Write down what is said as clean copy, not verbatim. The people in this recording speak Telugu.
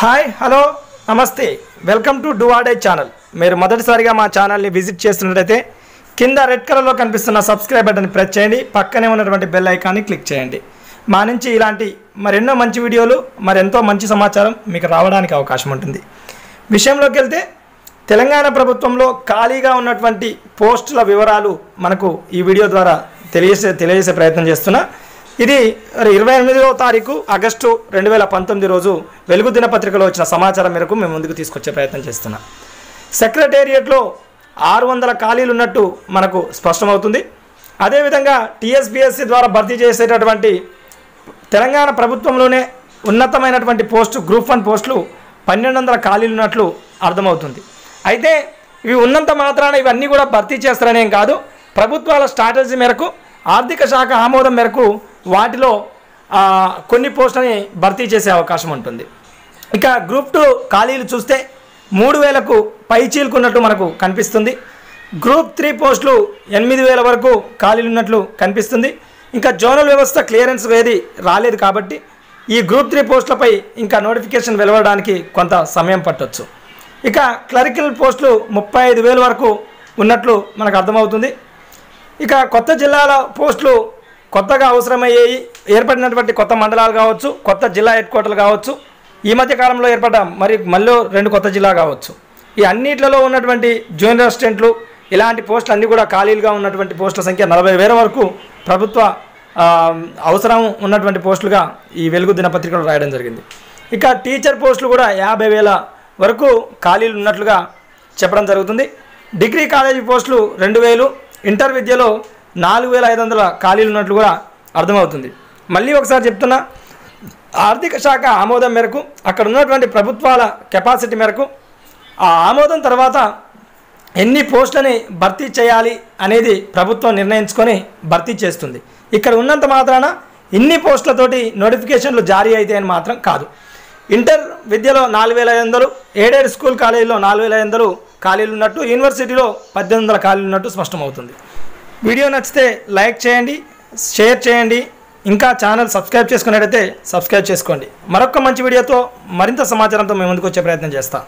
హాయ్ హలో నమస్తే welcome to do or day channel. మీరు మొదటిసారిగా మా ఛానల్ని విజిట్ చేస్తున్నట్లయితే కింద రెడ్ కలర్లో కనిపిస్తున్న సబ్స్క్రైబ్ బటన్ ప్రెస్ చేయండి, పక్కనే ఉన్నటువంటి బెల్ ఐకాన్ని క్లిక్ చేయండి. మా నుంచి ఇలాంటి మరెన్నో మంచి వీడియోలు మరెంతో మంచి సమాచారం మీకు రావడానికి అవకాశం ఉంటుంది. విషయంలోకి వెళ్తే తెలంగాణ ప్రభుత్వంలో ఖాళీగా ఉన్నటువంటి పోస్టుల వివరాలు మనకు ఈ వీడియో ద్వారా తెలియజేసే ప్రయత్నం చేస్తున్నా. ఇది 28వ తారీఖు ఆగస్టు 2019 రోజు వెలుగు దినపత్రికలో వచ్చిన సమాచారం మేరకు మేము ముందుకు తీసుకొచ్చే ప్రయత్నం చేస్తున్నాం. సెక్రటేరియట్లో 600 ఖాళీలు ఉన్నట్టు మనకు స్పష్టమవుతుంది. అదేవిధంగా టీఎస్పీఎస్సీ ద్వారా భర్తీ చేసేటటువంటి తెలంగాణ ప్రభుత్వంలోనే ఉన్నతమైనటువంటి పోస్టు గ్రూప్ 1 పోస్టులు 1200 ఖాళీలు ఉన్నట్లు అర్థమవుతుంది. అయితే ఇవి ఉన్నంత మాత్రాన ఇవన్నీ కూడా భర్తీ చేస్తారనేం కాదు. ప్రభుత్వాల స్ట్రాటజీ మేరకు ఆర్థిక శాఖ ఆమోదం మేరకు వాటిలో కొన్ని పోస్టులని భర్తీ చేసే అవకాశం ఉంటుంది. ఇక గ్రూప్ 2 ఖాళీలు చూస్తే 3000కు పైచీలుకున్నట్టు మనకు కనిపిస్తుంది. గ్రూప్ 3 పోస్టులు 8000 వరకు ఖాళీలు ఉన్నట్లు కనిపిస్తుంది. ఇంకా జోనల్ వ్యవస్థ క్లియరెన్స్ ఏది రాలేదు కాబట్టి ఈ గ్రూప్ 3 పోస్టులపై ఇంకా నోటిఫికేషన్ వెలువడడానికి కొంత సమయం పట్టవచ్చు. ఇక క్లరికల్ పోస్టులు 35,000 వరకు ఉన్నట్లు మనకు అర్థమవుతుంది. ఇక కొత్త జిల్లాల పోస్టులు కొత్తగా అవసరమయ్యేవి, ఏర్పడినటువంటి కొత్త మండలాలు కావచ్చు, కొత్త జిల్లా హెడ్ క్వార్టర్లు కావచ్చు, ఈ మధ్య కాలంలో ఏర్పడ్డ మళ్ళీ 2 కొత్త జిల్లా కావచ్చు. ఈ అన్నిట్లలో ఉన్నటువంటి జూనియర్ అసిస్టెంట్లు ఇలాంటి పోస్టులు అన్నీ కూడా ఖాళీలుగా ఉన్నటువంటి పోస్టుల సంఖ్య 40,000 వరకు ప్రభుత్వ అవసరం ఉన్నటువంటి పోస్టులుగా ఈ వెలుగు దినపత్రికలో రాయడం జరిగింది. ఇక టీచర్ పోస్టులు కూడా 50,000 వరకు ఖాళీలు ఉన్నట్లుగా చెప్పడం జరుగుతుంది. డిగ్రీ కాలేజీ పోస్టులు 2,000, ఇంటర్ విద్యలో 4,500 ఖాళీలు ఉన్నట్లు కూడా అర్థమవుతుంది. మళ్ళీ ఒకసారి చెప్తున్నా, ఆర్థిక శాఖ ఆమోదం మేరకు అక్కడ ఉన్నటువంటి ప్రభుత్వాల కెపాసిటీ మేరకు ఆ ఆమోదం తర్వాత ఎన్ని పోస్టులని భర్తీ చేయాలి అనేది ప్రభుత్వం నిర్ణయించుకొని భర్తీ చేస్తుంది. ఇక్కడ ఉన్నంత మాత్రాన ఇన్ని పోస్టులతోటి నోటిఫికేషన్లు జారీ అవుతాయని మాత్రం కాదు. ఇంటర్ విద్యలో 4,500, ఎయిడెడ్ స్కూల్ కాలేజీలో 4,500 ఖాళీలు ఉన్నట్టు, యూనివర్సిటీలో 1,800 ఖాళీలు ఉన్నట్టు స్పష్టమవుతుంది. వీడియో నచ్చితే లైక్ చేయండి, షేర్ చేయండి, ఇంకా ఛానల్ సబ్స్క్రైబ్ చేసుకున్నట్టయితే సబ్స్క్రైబ్ చేసుకోండి. మరొక మంచి వీడియోతో మరింత సమాచారంతో మేము ముందుకు వచ్చే ప్రయత్నం చేస్తాం.